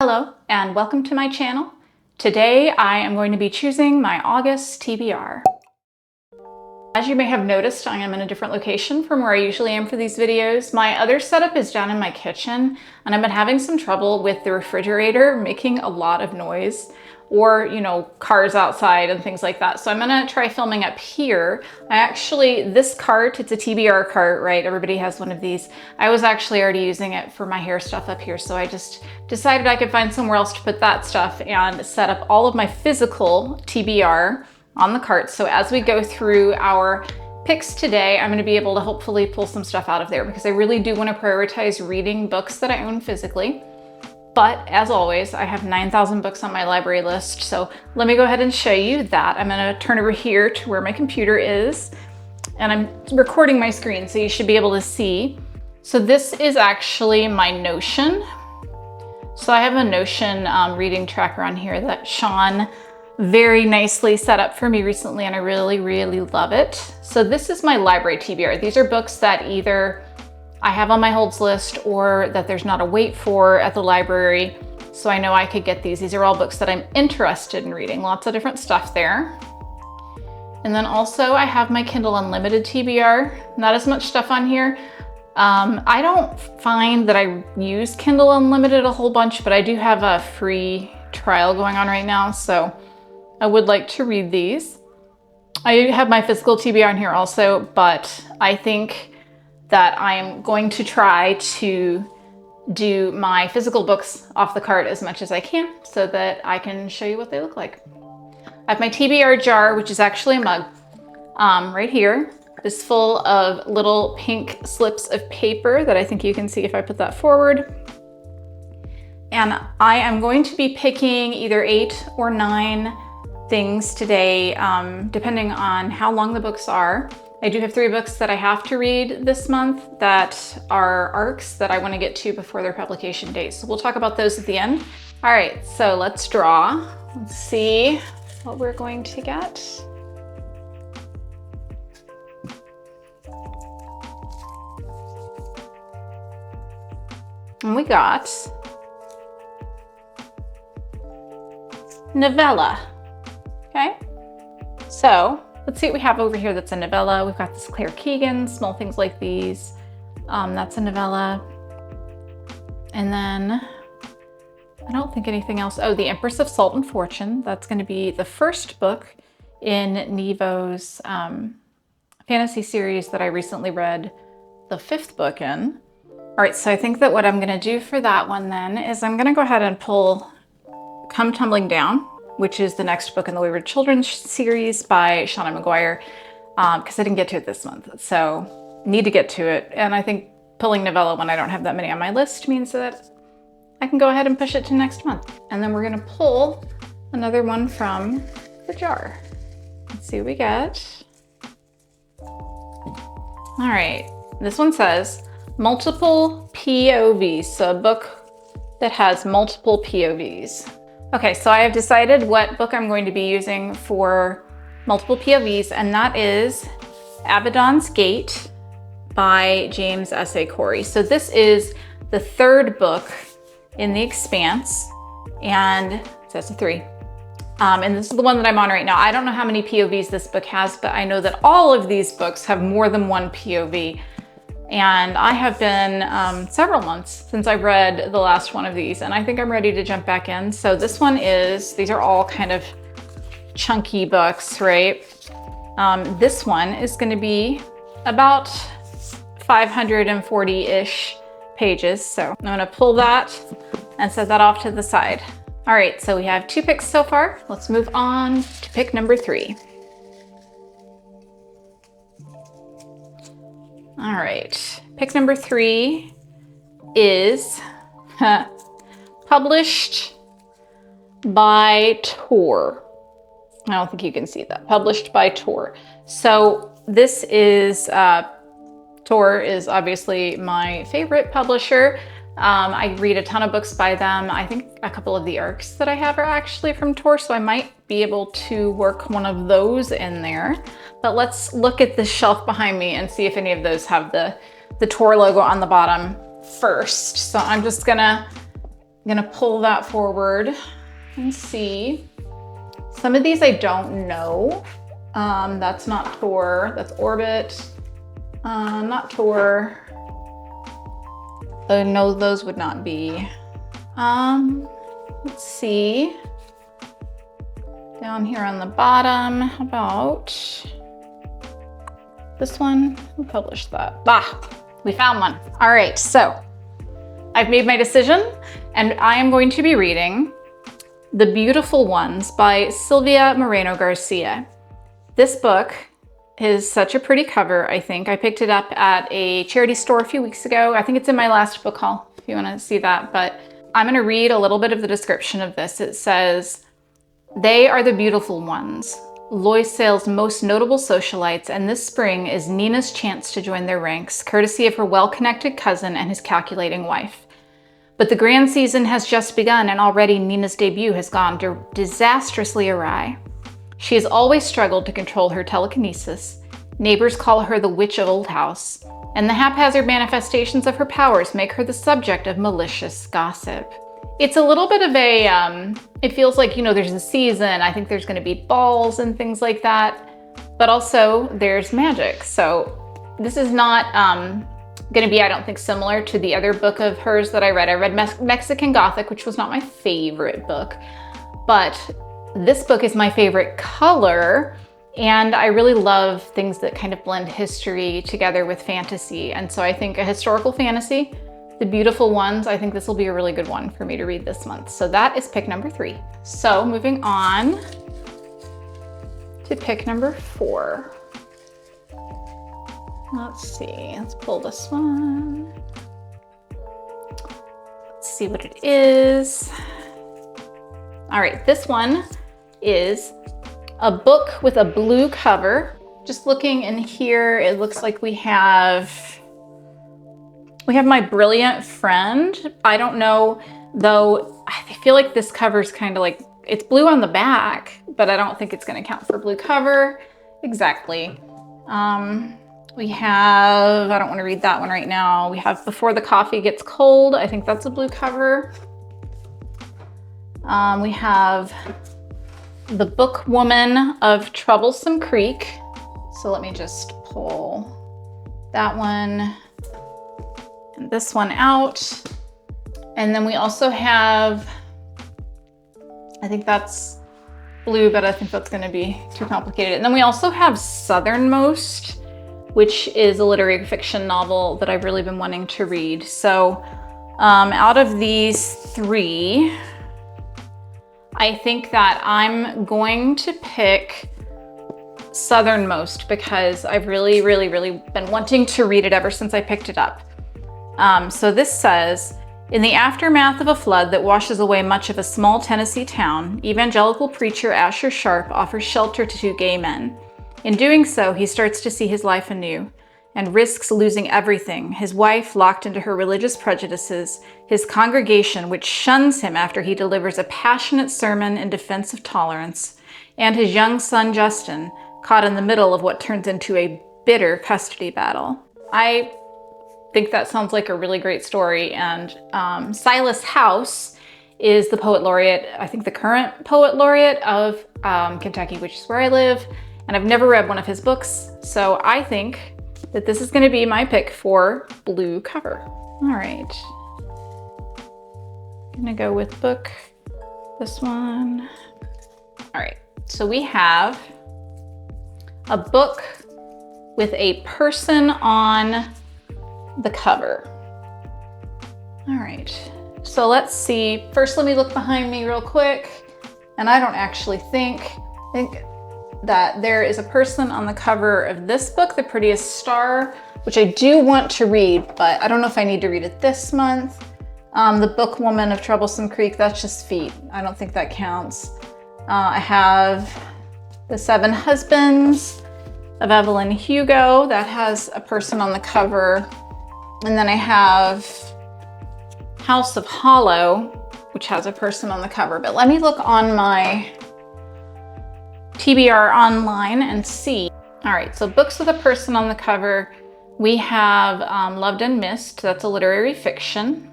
Hello and welcome to my channel. Today I am going to be choosing my August TBR. As you may have noticed, I am in a different location from where I usually am for these videos. My other setup is down in my kitchen and I've been having some trouble with the refrigerator making a lot of noise, or cars outside and things like that. So I'm gonna try filming up here. This cart, it's a TBR cart, right? Everybody has one of these. I was actually already using it for my hair stuff up here, so I just decided I could find somewhere else to put that stuff and set up all of my physical TBR on the cart. So as we go through our picks today, I'm gonna be able to hopefully pull some stuff out of there because I really do wanna prioritize reading books that I own physically. But as always, I have 9,000 books on my library list. So let me go ahead and show you that. I'm gonna turn over here to where my computer is and I'm recording my screen so you should be able to see. So this is actually my Notion. So I have a Notion reading tracker on here that Sean very nicely set up for me recently and I really, really love it. So this is my library TBR. These are books that either I have on my holds list or that there's not a wait for at the library. So I know I could get these. These are all books that I'm interested in reading. Lots of different stuff there. And then also I have my Kindle Unlimited TBR. Not as much stuff on here. I don't find that I use Kindle Unlimited a whole bunch, but I do have a free trial going on right now. So I would like to read these. I have my physical TBR in here also, but I think that I am going to try to do my physical books off the cart as much as I can so that I can show you what they look like. I have my TBR jar, which is actually a mug, right here. It's full of little pink slips of paper that I think you can see if I put that forward. And I am going to be picking either 8 or 9 things today, depending on how long the books are. I do have 3 books that I have to read this month that are arcs that I want to get to before their publication date. So we'll talk about those at the end. All right, so let's draw. Let's see what we're going to get. And we got novella. Okay, so let's see what we have over here that's a novella. We've got this Claire Keegan, Small Things Like These. That's a novella. And then I don't think anything else. Oh, The Empress of Salt and Fortune. That's going to be the first book in Nevo's fantasy series that I recently read the 5th book in. All right, so I think that what I'm going to do for that one then is I'm going to go ahead and pull Come Tumbling Down, which is the next book in the Wayward Children series by Shauna McGuire, because I didn't get to it this month. So need to get to it. And I think pulling novella when I don't have that many on my list means that I can go ahead and push it to next month. And then we're gonna pull another one from the jar. Let's see what we get. All right, this one says multiple POVs. So a book that has multiple POVs. Okay, so I have decided what book I'm going to be using for multiple POVs, and that is Abaddon's Gate by James S.A. Corey. So this is the 3rd book in The Expanse, and so that's a 3. And this is the one that I'm on right now. I don't know how many POVs this book has, but I know that all of these books have more than one POV. And I have been several months since I've read the last one of these, and I think I'm ready to jump back in. So this one these are all kind of chunky books, right? This one is going to be about 540-ish pages. So I'm going to pull that and set that off to the side. All right, so we have 2 picks so far. Let's move on to pick number 3. All right, pick number 3 is published by Tor. I don't think you can see that. Published by Tor. So this is, Tor is obviously my favorite publisher. I read a ton of books by them. I think a couple of the arcs that I have are actually from Tor, so I might be able to work one of those in there. But let's look at the shelf behind me and see if any of those have the Tor logo on the bottom first. So I'm just gonna gonna pull that forward and see. Some of these I don't know. That's not Tor, that's Orbit. Not Tor. No, those would not be. Let's see. Down here on the bottom, how about this one? Who published that? We found one. All right, so I've made my decision and I am going to be reading The Beautiful Ones by Silvia Moreno Garcia. This book is such a pretty cover, I think. I picked it up at a charity store a few weeks ago. I think it's in my last book haul if you want to see that, but I'm going to read a little bit of the description of this. It says, "They are the beautiful ones, Loisale's most notable socialites, and this spring is Nina's chance to join their ranks, courtesy of her well-connected cousin and his calculating wife. But the grand season has just begun, and already Nina's debut has gone disastrously awry. She has always struggled to control her telekinesis. Neighbors call her the Witch of Old House, and the haphazard manifestations of her powers make her the subject of malicious gossip." It's a little bit of a, it feels like, you know, there's a season. I think there's going to be balls and things like that, but also there's magic. So this is not going to be, I don't think, similar to the other book of hers that I read. I read Mexican Gothic, which was not my favorite book, but this book is my favorite color. And I really love things that kind of blend history together with fantasy. And so I think a historical fantasy, The Beautiful Ones, I think this will be a really good one for me to read this month. So that is pick number 3. So moving on to pick number 4. Let's see, let's pull this one. Let's see what it is. All right, this one is a book with a blue cover. Just looking in here, it looks like we have My Brilliant Friend. I don't know, though, I feel like this cover is kind of like, it's blue on the back, but I don't think it's going to count for blue cover. Exactly. We have, I don't want to read that one right now. We have Before the Coffee Gets Cold. I think that's a blue cover. We have The Book Woman of Troublesome Creek. So let me just pull that one and this one out. And then we also have, I think that's blue, but I think that's going to be too complicated. And then we also have Southernmost, which is a literary fiction novel that I've really been wanting to read. So out of these 3, I think that I'm going to pick Southernmost because I've really been wanting to read it ever since I picked it up. So this says, "In the aftermath of a flood that washes away much of a small Tennessee town, evangelical preacher Asher Sharp offers shelter to 2 gay men. In doing so, he starts to see his life anew and risks losing everything: his wife locked into her religious prejudices, his congregation which shuns him after he delivers a passionate sermon in defense of tolerance, and his young son Justin, caught in the middle of what turns into a bitter custody battle." I think that sounds like a really great story, and Silas House is the poet laureate, I think the current poet laureate of Kentucky, which is where I live, and I've never read one of his books, so I think that this is going to be my pick for blue cover. All right, I'm gonna go with book, this one. All right, so we have a book with a person on the cover. All right, so let's see. First, let me look behind me real quick. And I don't actually think that there is a person on the cover of this book, The Prettiest Star, which I do want to read, but I don't know if I need to read it this month. The Book Woman of Troublesome Creek, that's just feet. I don't think that counts. I have The 7 Husbands of Evelyn Hugo, that has a person on the cover. And then I have House of Hollow, which has a person on the cover. But let me look on my TBR online and see. All right, so books with a person on the cover. We have Loved and Missed, that's a literary fiction.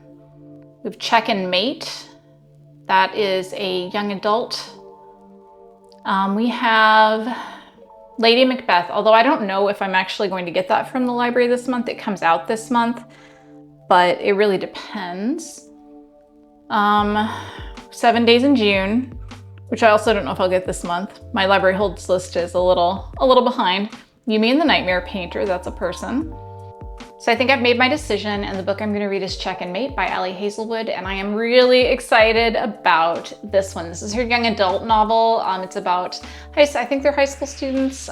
We have Check and Mate. That is a young adult. We have Lady Macbeth, although I don't know if I'm actually going to get that from the library this month. It comes out this month, but it really depends. 7 Days in June, which I also don't know if I'll get this month. My library holds list is a little behind. Yumi and the Nightmare Painter, that's a person. So I think I've made my decision, and the book I'm going to read is Check and Mate by Ali Hazelwood, and I am really excited about this one. This is her young adult novel. It's about, I think they're high school students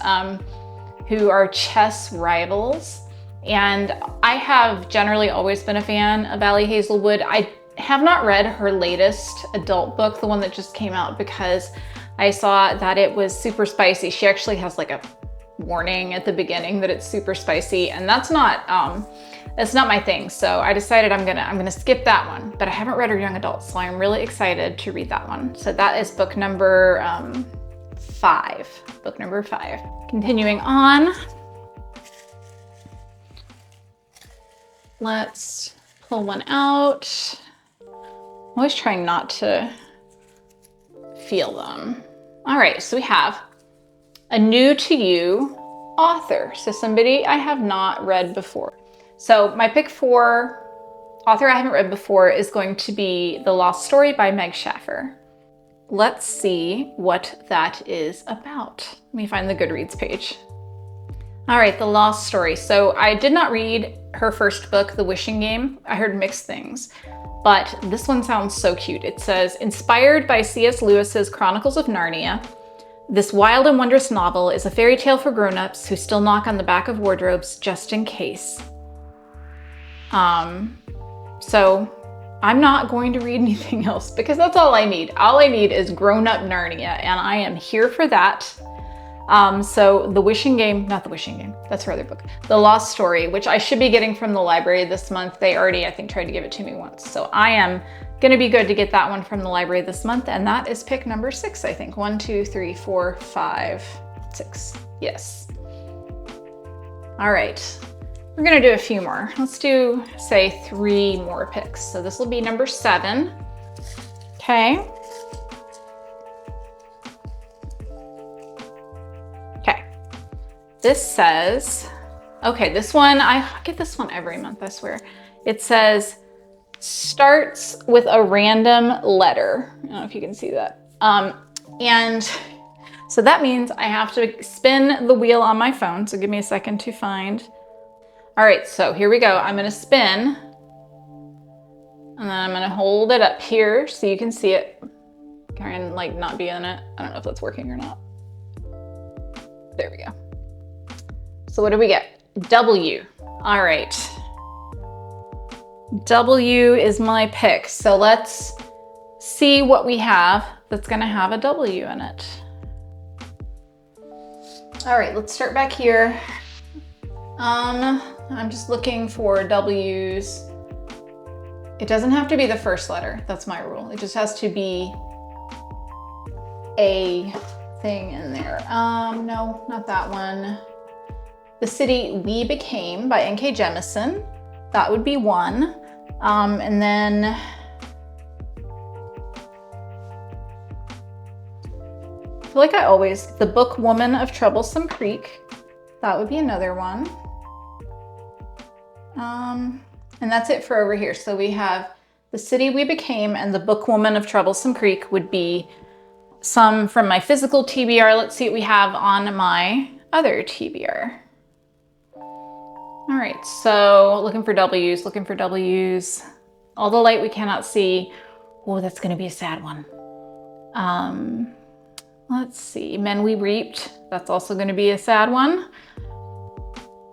who are chess rivals. And I have generally always been a fan of Ali Hazelwood. I have not read her latest adult book, the one that just came out, because I saw that it was super spicy. She actually has like a warning at the beginning that it's super spicy, and that's not my thing. So I decided I'm gonna skip that one, but I haven't read her young adult, so I'm really excited to read that one. So that is book number 5. Book number 5. Continuing on, let's pull one out. I'm always trying not to feel them. All right, so we have a new to you author. So somebody I have not read before. So my pick for author I haven't read before is going to be The Lost Story by Meg Schaffer. Let's see what that is about. Let me find the Goodreads page. All right, The Lost Story. So I did not read her first book, The Wishing Game. I heard mixed things, but this one sounds so cute. It says, inspired by C.S. Lewis's Chronicles of Narnia, this wild and wondrous novel is a fairy tale for grown-ups who still knock on the back of wardrobes just in case. So I'm not going to read anything else because that's all I need. All I need is grown-up Narnia, and I am here for that. So The Wishing Game, not The Wishing Game, that's her other book. The Lost Story, which I should be getting from the library this month. They already, I think, tried to give it to me once. So I am gonna be good to get that one from the library this month, and that is pick number 6, I think. 1, 2, 3, 4, 5, 6. Yes. All right, we're gonna do a few more. Let's do, say, 3 more picks. So this will be number 7. Okay. Okay. This says, okay, this one, I get this one every month, I swear. It says, starts with a random letter. I don't know if you can see that. And so that means I have to spin the wheel on my phone. So give me a second to find. All right, so here we go. I'm gonna spin, and then I'm gonna hold it up here so you can see it. Try and like not be in it. I don't know if that's working or not. There we go. So what do we get? W. All right. W is my pick. So let's see what we have that's gonna have a W in it. All right, let's start back here. I'm just looking for W's. It doesn't have to be the first letter. That's my rule. It just has to be a thing in there. No, not that one. The City We Became by N.K. Jemisin. That would be 1. And then I feel like I always, The Book Woman of Troublesome Creek. That would be another one. And that's it for over here. So we have The City We Became and The Book Woman of Troublesome Creek would be some from my physical TBR. Let's see what we have on my other TBR. All right, so looking for W's, looking for W's. All the light we cannot see. Oh, that's gonna be a sad one. Let's see, Men We Reaped. That's also gonna be a sad one.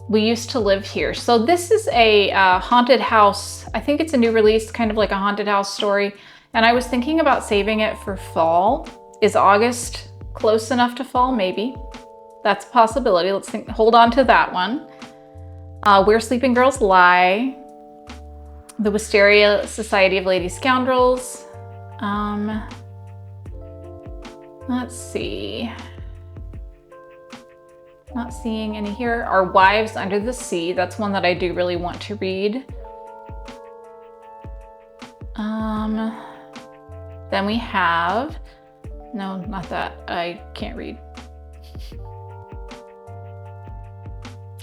We Used to Live Here. So this is a haunted house. I think it's a new release, kind of like a haunted house story. And I was thinking about saving it for fall. Is August close enough to fall? Maybe. That's a possibility. Let's hold on to that one. Where Sleeping Girls Lie, The Wisteria Society of Lady Scoundrels. Let's see. Not seeing any here. Our Wives Under the Sea. That's one that I do really want to read. Then we have, no, not that, I can't read.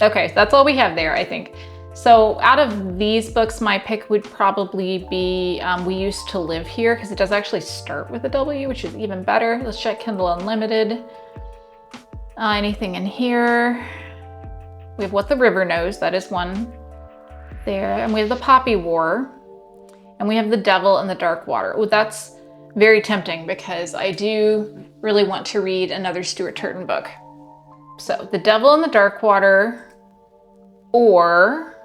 Okay, that's all we have there, I think. So out of these books, my pick would probably be We Used to Live Here, because it does actually start with a W, which is even better. Let's check Kindle Unlimited. Anything in here? We have What the River Knows, that is one there. And we have The Poppy War. And we have The Devil in the Dark Water. Oh, that's very tempting because I do really want to read another Stuart Turton book. So The Devil in the Dark Water, or,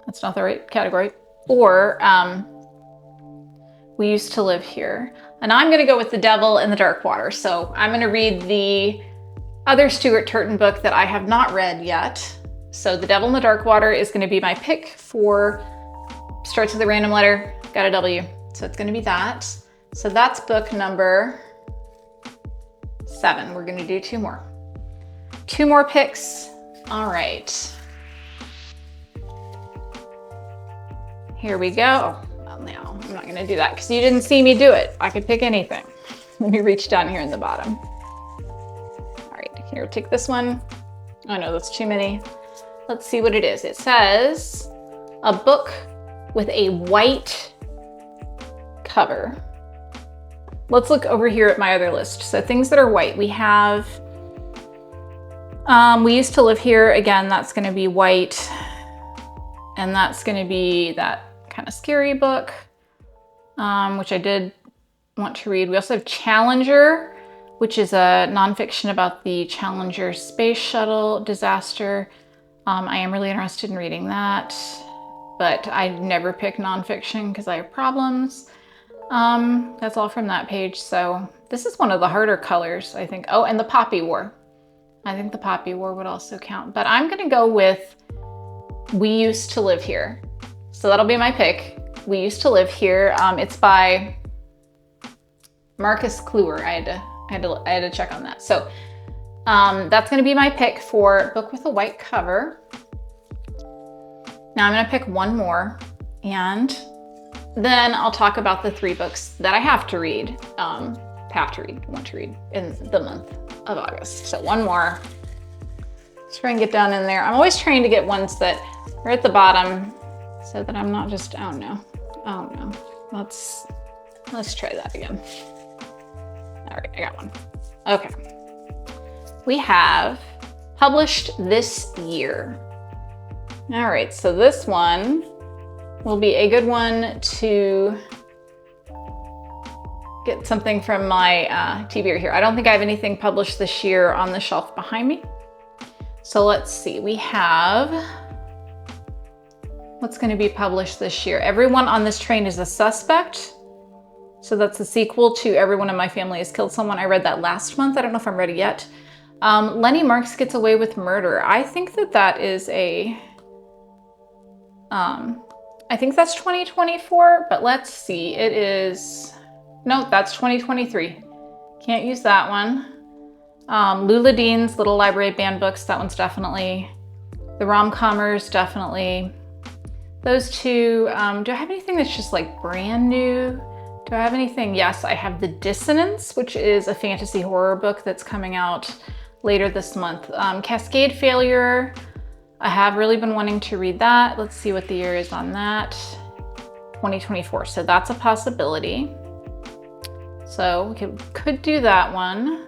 that's not the right category, or We Used to Live Here. And I'm gonna go with The Devil in the Dark Water. So I'm gonna read the other Stuart Turton book that I have not read yet. So The Devil in the Dark Water is gonna be my pick for, starts with a random letter, got a W. So it's gonna be that. So that's book number 7. We're gonna do 2 more. 2 more picks. All right. Here we go. Well, now I'm not gonna do that because you didn't see me do it. I could pick anything. Let me reach down here in the bottom. All right, here, take this one. Oh no, that's too many. Let's see what it is. It says a book with a white cover. Let's look over here at my other list. So things that are white, we have We Used to Live Here. Again, that's gonna be white. And that's gonna be that kind of scary book, which I did want to read. We also have Challenger, which is a nonfiction about the Challenger space shuttle disaster. I am really interested in reading that, but I never pick nonfiction because I have problems. That's all from that page. So this is one of the harder colors, I think. Oh, and The Poppy War. I think The Poppy War would also count, but I'm gonna go with We Used to Live Here. So that'll be my pick. We Used to Live Here. It's by Marcus Kluwer. I had to check on that. So that's gonna be my pick for book with a white cover. Now I'm gonna pick one more, and then I'll talk about the 3 books that I have to read, want to read in the month of August. So one more. Let's try and get down in there. I'm always trying to get ones that are at the bottom so that I'm not just, oh no. Let's try that again. All right, I got one. Okay. We have published this year. All right, so this one will be a good one to get something from my TBR here. I don't think I have anything published this year on the shelf behind me. So let's see, we have, what's gonna be published this year? Everyone on This Train is a Suspect. So that's the sequel to Everyone in My Family Has Killed Someone. I read that last month. I don't know if I'm ready yet. Lenny Marks Gets Away with Murder. I think that is a, I think that's 2024, but let's see. It is, no, that's 2023. Can't use that one. Lula Dean's Little Library Banned Books. That one's definitely. The Rom-Commers, definitely. Those 2. Do I have anything that's just like brand new? Do I have anything? Yes, I have The Dissonance, which is a fantasy horror book that's coming out later this month. Cascade Failure. I have really been wanting to read that. Let's see what the year is on that. 2024, so that's a possibility. So we could do that one.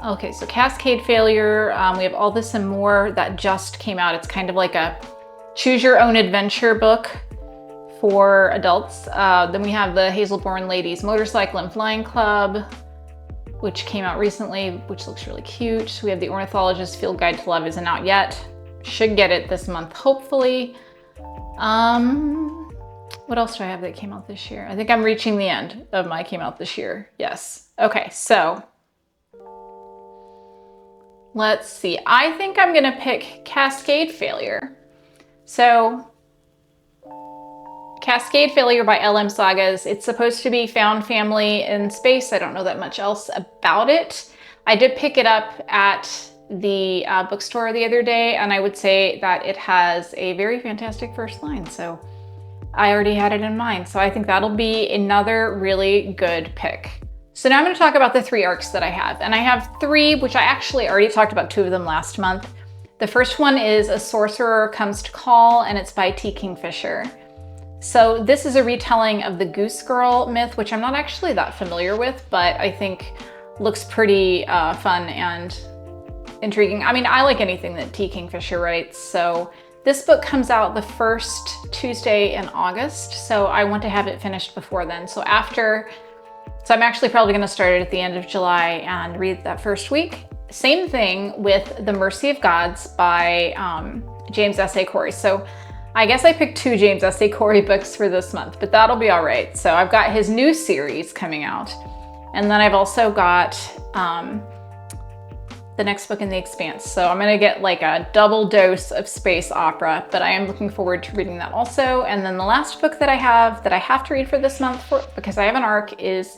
Okay, so Cascade Failure. We have All This and More that just came out. It's kind of like a choose your own adventure book for adults. Then we have the Hazelborn Ladies Motorcycle and Flying Club, which came out recently, which looks really cute. We have The Ornithologist's Field Guide to Love isn't out yet. Should get it this month, hopefully. What else do I have that came out this year? I think I'm reaching the end of my came out this year. Yes. Okay, so let's see. I think I'm gonna pick Cascade Failure. So Cascade Failure by L.M. Sagas. It's supposed to be found family in space. I don't know that much else about it. I did pick it up at the bookstore the other day, and I would say that it has a very fantastic first line. So I already had it in mind. So I think that'll be another really good pick. So now I'm going to talk about the 3 arcs that I have. And I have 3, which I actually already talked about 2 of them last month. The first one is A Sorcerer Comes to Call, and it's by T. Kingfisher. So this is a retelling of the Goose Girl myth, which I'm not actually that familiar with, but I think looks pretty fun and intriguing. I mean, I like anything that T. Kingfisher writes. So this book comes out the first Tuesday in August, so I want to have it finished before then. So I'm actually probably going to start it at the end of July and read that first week. Same thing with The Mercy of Gods by James S. A. Corey. So I guess I picked 2 James S. A. Corey books for this month, but that'll be all right. So I've got his new series coming out, and then I've also got the next book in The Expanse. So I'm gonna get like a double dose of space opera, but I am looking forward to reading that also. And then the last book that I have to read for this month because I have an arc is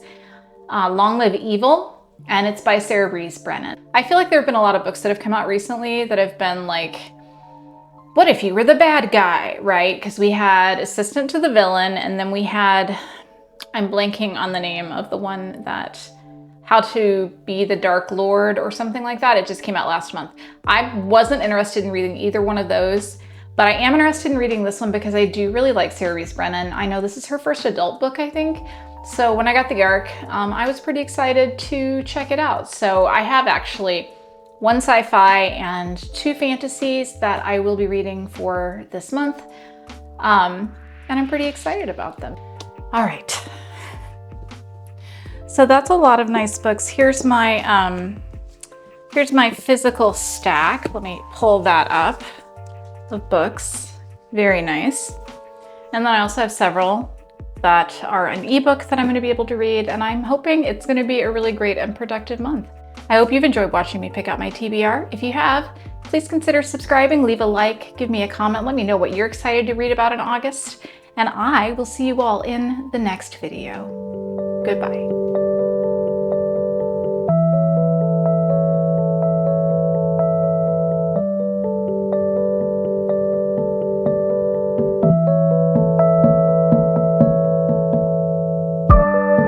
Long Live Evil, and it's by Sarah Breeze Brennan. I feel like there have been a lot of books that have come out recently that have been like, what if you were the bad guy, right? Because we had Assistant to the Villain, and then we had, I'm blanking on the name of the one that, How to Be the Dark Lord or something like that. It just came out last month. I wasn't interested in reading either one of those, but I am interested in reading this one because I do really like Sarah Breeze Brennan. I know this is her first adult book, I think. So when I got the arc, I was pretty excited to check it out. So I have actually 1 sci-fi and 2 fantasies that I will be reading for this month. And I'm pretty excited about them. All right. So that's a lot of nice books. Here's my physical stack. Let me pull that up of books. Very nice. And then I also have several that are an ebook that I'm going to be able to read, and I'm hoping it's going to be a really great and productive month. I hope you've enjoyed watching me pick out my TBR. If you have, please consider subscribing, leave a like, give me a comment, let me know what you're excited to read about in August, and I will see you all in the next video. Goodbye.